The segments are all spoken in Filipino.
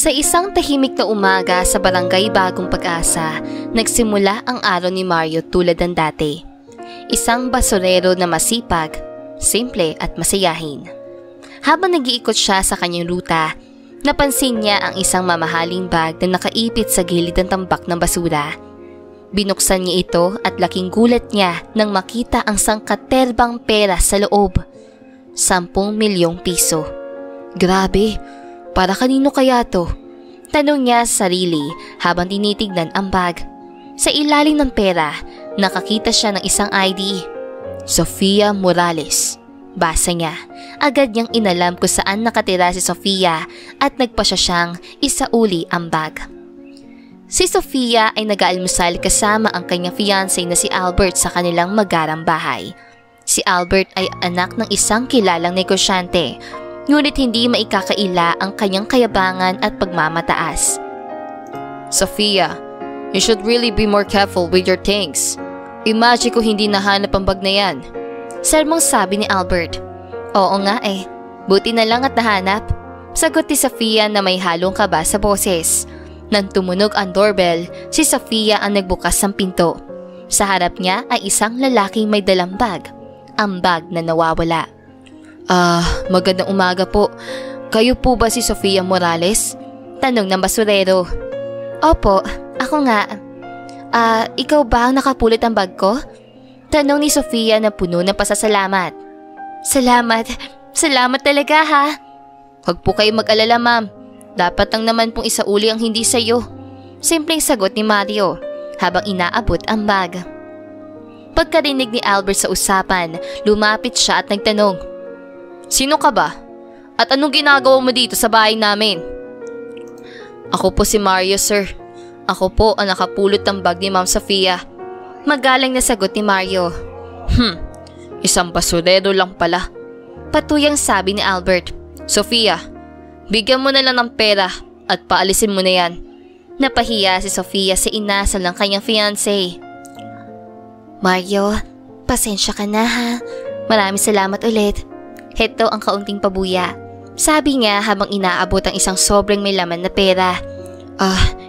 Sa isang tahimik na umaga sa barangay Bagong Pag-asa, nagsimula ang araw ni Mario tulad ng dati. Isang basurero na masipag, simple at masayahin. Habang nag-iikot siya sa kanyang ruta, napansin niya ang isang mamahaling bag na nakaipit sa gilid ng tambak ng basura. Binuksan niya ito at laking gulat niya nang makita ang sangkaterbang pera sa loob. 10 milyong piso. Grabe! Para kanino kaya to? Tanong niya sa sarili habang tinitignan ang bag. Sa ilalim ng pera, nakakita siya ng isang ID. Sofia Morales. Basa niya. Agad niyang inalam kung saan nakatira si Sofia at nagpasya siyang isauli ang bag. Si Sofia ay nag-aalmusal kasama ang kanyang fiancé na si Albert sa kanilang magarang bahay. Si Albert ay anak ng isang kilalang negosyante. Ngunit hindi maikakaila ang kanyang kayabangan at pagmamataas. Sofia, you should really be more careful with your things. Imagine ko hindi nahanap ang bag na yan. Sermong sabi ni Albert. Oo nga eh, buti na lang at nahanap. Sagot ni Sofia na may halong kaba sa boses. Nang tumunog ang doorbell, si Sofia ang nagbukas ng pinto. Sa harap niya ay isang lalaking may dalang bag. Ang bag na nawawala. Magandang umaga po. Kayo po ba si Sofia Morales? Tanong ng basurero. Opo, ako nga. Ikaw ba ang nakapulot ang bag ko? Tanong ni Sofia na puno ng pasasalamat. Salamat talaga ha. Huwag po kayo mag-alala ma'am. Dapat lang naman pong isauli ang hindi sayo. Simpleng sagot ni Mario habang inaabot ang bag. Pagkarinig ni Albert sa usapan, lumapit siya at nagtanong. Sino ka ba? At anong ginagawa mo dito sa bahay namin? Ako po si Mario, sir. Ako po ang nakapulot ng bag ni Ma'am Sofia. Magalang na sagot ni Mario. Isang basurero lang pala. Patuyang sabi ni Albert. Sofia, bigyan mo na lang ng pera at paalisin mo na yan. Napahiya si Sofia sa inasal ng kanyang fiancé. Mario, pasensya ka na ha. Maraming salamat ulit. Heto ang kaunting pabuya. Sabi niya habang inaabot ang isang sobrang may laman na pera.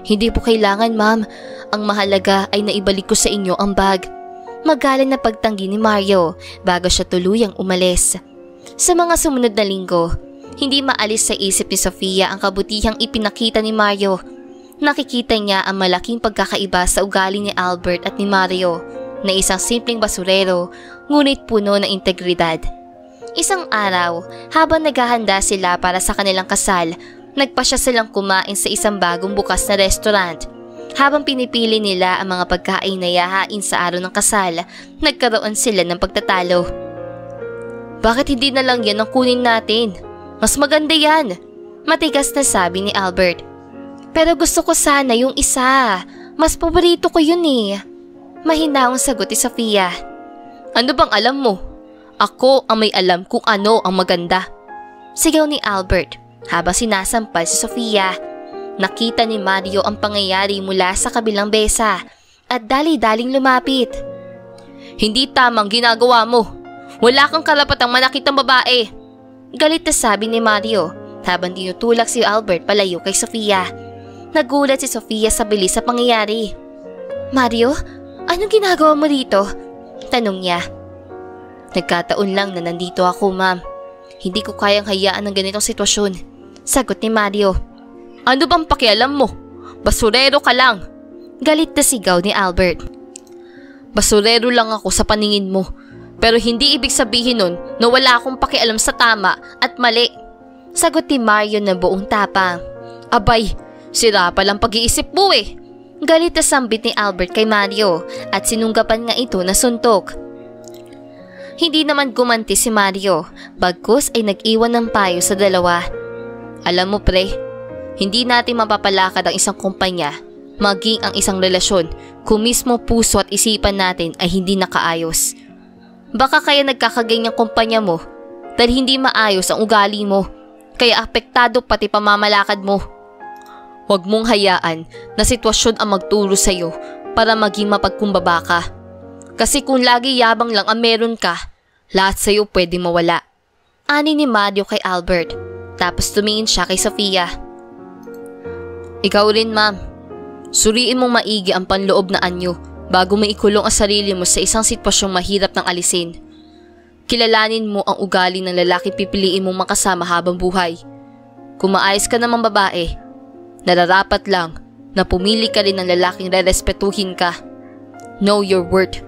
Hindi po kailangan ma'am. Ang mahalaga ay naibalik ko sa inyo ang bag. Magalang na pagtanggi ni Mario bago siya tuluyang umalis. Sa mga sumunod na linggo, hindi maalis sa isip ni Sofia ang kabutihang ipinakita ni Mario. Nakikita niya ang malaking pagkakaiba sa ugali ni Albert at ni Mario na isang simpleng basurero ngunit puno ng integridad. Isang araw, habang naghahanda sila para sa kanilang kasal, nagpasya silang kumain sa isang bagong bukas na restaurant. Habang pinipili nila ang mga pagkain na yahain sa araw ng kasal, nagkaroon sila ng pagtatalo. Bakit hindi na lang yan ang kunin natin? Mas maganda yan, matigas na sabi ni Albert. Pero gusto ko sana yung isa. Mas paborito ko yun eh. Mahinaong sagot ni Sofia. Ano bang alam mo? Ako ang may alam kung ano ang maganda. Sigaw ni Albert habang sinasampal si Sofia. Nakita ni Mario ang pangyayari mula sa kabilang besa at dali-daling lumapit. Hindi tamang ginagawa mo. Wala kang karapatang manakit ng babae. Galit na sabi ni Mario habang tinutulak si Albert palayo kay Sofia. Nagulat si Sofia sa bilis sa pangyayari. Mario, anong ginagawa mo dito? Tanong niya. Nagkataon lang na nandito ako, ma'am. Hindi ko kayang hayaan ng ganitong sitwasyon. Sagot ni Mario. Ano bang pakialam mo? Basurero ka lang. Galit na sigaw ni Albert. Basurero lang ako sa paningin mo. Pero hindi ibig sabihin nun na wala akong pakialam sa tama at mali. Sagot ni Mario na buong tapang. Abay, sira palang pag-iisip mo eh. Galit na sambit ni Albert kay Mario at sinunggapan nga ito na suntok. Hindi naman gumanti si Mario, bagkus ay nag-iwan ng payo sa dalawa. Alam mo pre, hindi natin mapapalakad ang isang kumpanya, maging ang isang relasyon, kung mismo puso at isipan natin ay hindi nakaayos. Baka kaya nagkakaganyang kumpanya mo dahil hindi maayos ang ugali mo, kaya apektado pati pamamalakad mo. Huwag mong hayaan na sitwasyon ang magturo sa'yo para maging mapagkumbaba ka. Kasi kung lagi yabang lang ang meron ka, lahat sa'yo pwede mawala. Ani ni Mario kay Albert, tapos tumingin siya kay Sofia. Ikaw rin, ma'am. Suriin mong maigi ang panloob na anyo bago maikulong ang sarili mo sa isang sitwasyong mahirap ng alisin. Kilalanin mo ang ugali ng lalaking pipiliin mong makasama habang buhay. Kung maayos ka namang babae, nararapat lang na pumili ka rin ng lalaking rerespetuhin ka. Know your worth.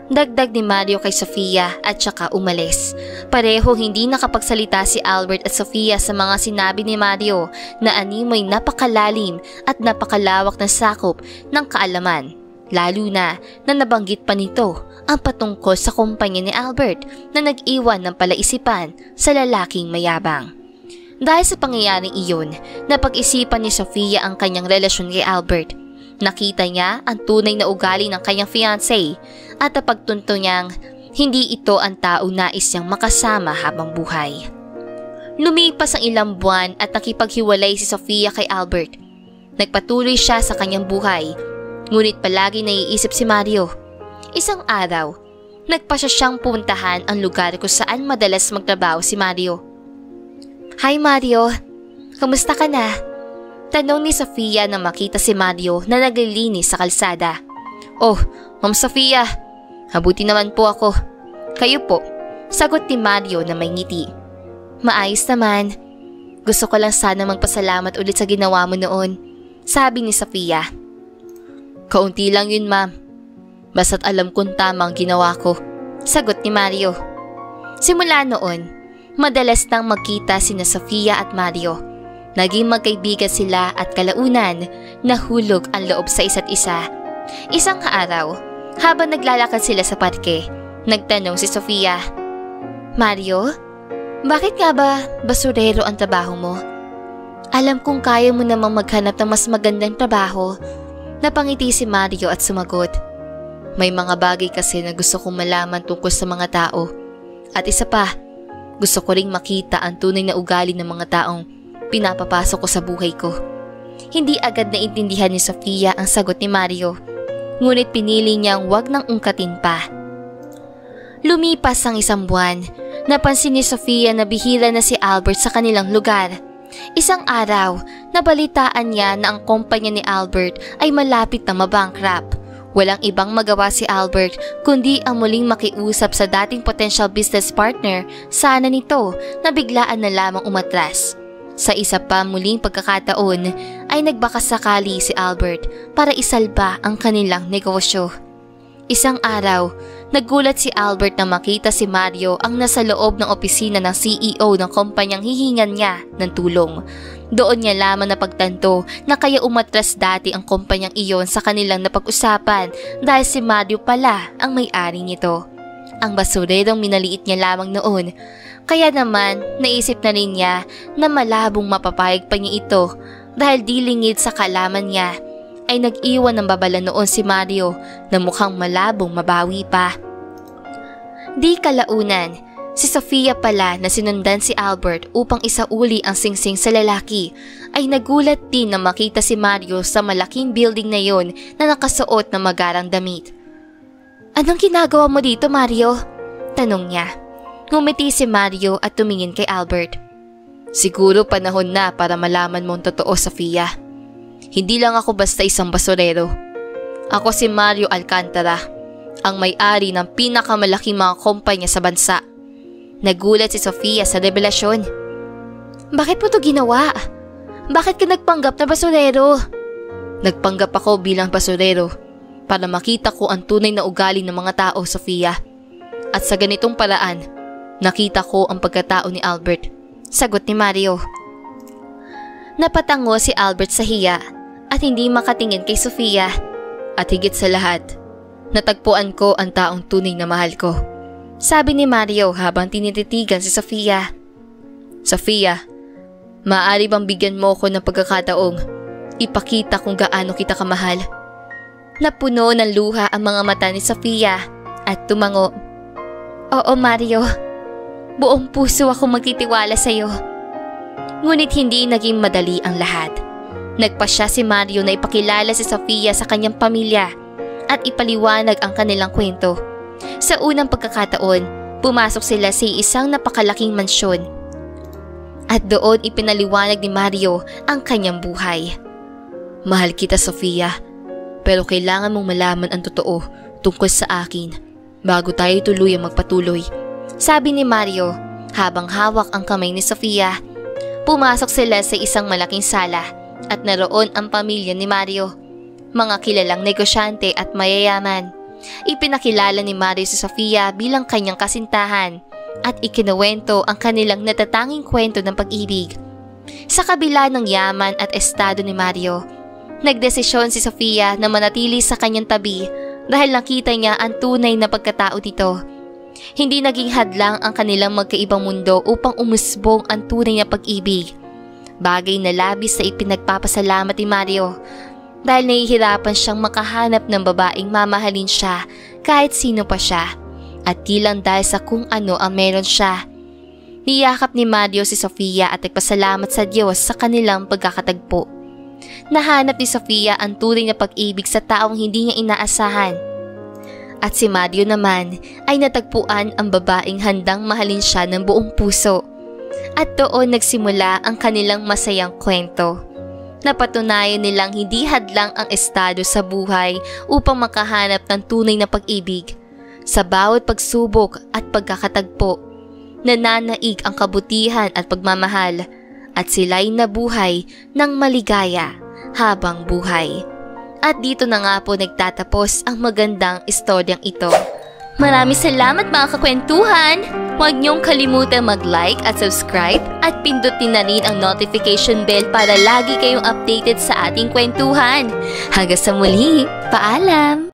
Dagdag ni Mario kay Sofia at saka umalis. Pareho hindi nakapagsalita si Albert at Sofia sa mga sinabi ni Mario na animoy napakalalim at napakalawak na sakop ng kaalaman. Lalo na nabanggit pa nito ang patungkol sa kumpanya ni Albert na nag-iwan ng palaisipan sa lalaking mayabang. Dahil sa pangyayaring iyon, napag-isipan ni Sofia ang kanyang relasyon kay Albert. Nakita niya ang tunay na ugali ng kanyang fiancé at napagtunto niyang hindi ito ang taong nais niyang makasama habang buhay. Lumipas ang ilang buwan at nakipaghiwalay si Sofia kay Albert. Nagpatuloy siya sa kanyang buhay, ngunit palagi naiisip si Mario. Isang araw, nagpasya siyang puntahan ang lugar kung saan madalas magtrabaho si Mario. "Hi Mario, kamusta ka na?" Tanong ni Sofia nang makita si Mario na naglilinis sa kalsada. "Oh, Ma'am Sofia, mabuti naman po ako. Kayo po?" Sagot ni Mario na may ngiti. "Maayos naman. Gusto ko lang sana magpasalamat ulit sa ginawa mo noon," sabi ni Sofia. "Kaunti lang yun, ma'am. Basta't alam kong tama ang ginawa ko," sagot ni Mario. Simula noon, madalas nang magkita sina Sofia at Mario. Naging magkaibigan sila at kalaunan nahulog ang loob sa isa't isa. Isang araw, habang naglalakad sila sa parke, nagtanong si Sofia, "Mario, bakit nga ba basurero ang trabaho mo? Alam kong kaya mo namang maghanap ng mas magandang trabaho." Napangiti si Mario at sumagot, "May mga bagay kasi na gusto kong malaman tungkol sa mga tao. At isa pa, gusto ko ring makita ang tunay na ugali ng mga taong pinapapasok ko sa buhay ko." Hindi agad naintindihan ni Sofia ang sagot ni Mario, ngunit pinili niyang wag nang ungkatin pa. Lumipas ang isang buwan, napansin ni Sofia na bihira na si Albert sa kanilang lugar. Isang araw, nabalitaan niya na ang kumpanya ni Albert ay malapit na mabankrupt. Walang ibang magawa si Albert kundi ang muling makiusap sa dating potential business partner sana nito na biglaan na lamang umatras. Sa isa pa muling pagkakataon ay nagbakasakali si Albert para isalba ang kanilang negosyo. Isang araw, nagulat si Albert na makita si Mario ang nasa loob ng opisina ng CEO ng kumpanyang hihingan niya ng tulong. Doon niya lamang napagtanto na kaya umatras dati ang kumpanyang iyon sa kanilang napag-usapan dahil si Mario pala ang may-ari nito. Ang basurerong minaliit niya lamang noon. Kaya naman, naisip na rin niya na malabong mapapayag pa niya ito dahil di lingid sa kaalaman niya ay nag-iwan ng babala noon si Mario na mukhang malabong mabawi pa. Di kalaunan, si Sofia pala na sinundan si Albert upang isauli ang singsing sa lalaki ay nagulat din na makita si Mario sa malaking building na yon na nakasuot ng magarang damit. "Anong ginagawa mo dito, Mario?" tanong niya. Ngumiti si Mario at tumingin kay Albert. "Siguro panahon na para malaman mo ang totoo, Sofia. Hindi lang ako basta isang basurero. Ako si Mario Alcantara, ang may-ari ng pinakamalaking mga kumpanya sa bansa." Nagulat si Sofia sa revelasyon. "Bakit mo to ginawa? Bakit ka nagpanggap na basurero?" "Nagpanggap ako bilang basurero para makita ko ang tunay na ugali ng mga tao, Sofia. At sa ganitong paraan, nakita ko ang pagkatao ni Albert," sagot ni Mario. Napatango si Albert sa hiya at hindi makatingin kay Sofia. "At higit sa lahat, natagpuan ko ang taong tunay na mahal ko," sabi ni Mario habang tinititigan si Sofia. "Sofia, maaari bang bigyan mo ko ng pagkakataong ipakita kung gaano kita kamahal?" Napuno ng luha ang mga mata ni Sofia at tumango. "Oo, Mario. Buong puso ako magtitiwala sa iyo." Ngunit hindi naging madali ang lahat. Nagpasya si Mario na ipakilala si Sofia sa kanyang pamilya at ipaliwanag ang kanilang kwento. Sa unang pagkakataon, pumasok sila sa isang napakalaking mansyon. At doon ipinaliwanag ni Mario ang kanyang buhay. Mahal kita, Sofia. Pero kailangan mong malaman ang totoo tungkol sa akin bago tayo tuluyang magpatuloy. Sabi ni Mario habang hawak ang kamay ni Sofia. Pumasok sila sa isang malaking sala at naroon ang pamilya ni Mario. Mga kilalang negosyante at mayayaman. Ipinakilala ni Mario si Sofia bilang kanyang kasintahan at ikinuwento ang kanilang natatanging kwento ng pag-ibig. Sa kabila ng yaman at estado ni Mario, nagdesisyon si Sofia na manatili sa kanyang tabi dahil nakita niya ang tunay na pagkatao nito. Hindi naging hadlang ang kanilang magkaibang mundo upang umusbong ang tunay na pag-ibig. Bagay na labis na ipinagpapasalamat ni Mario dahil nahihirapan siyang makahanap ng babaeng mamahalin siya kahit sino pa siya at di lang dahil sa kung ano ang meron siya. Niyakap ni Mario si Sofia at nagpasalamat sa Diyos sa kanilang pagkakatagpo. Nahanap ni Sofia ang tunay na pag-ibig sa taong hindi niya inaasahan. At si Mario naman ay natagpuan ang babaeng handang mahalin siya ng buong puso. At doon nagsimula ang kanilang masayang kwento. Napatunayan nilang hindi hadlang ang estado sa buhay upang makahanap ng tunay na pag-ibig. Sa bawat pagsubok at pagkakatagpo, nananaig ang kabutihan at pagmamahal at sila'y nabuhay ng maligaya habang buhay. At dito na nga po nagtatapos ang magandang istoryang ito. Maraming salamat mga kakwentuhan! Huwag niyong kalimutang mag-like at subscribe at pindutin na rin ang notification bell para lagi kayong updated sa ating kwentuhan. Hanggang sa muli, paalam!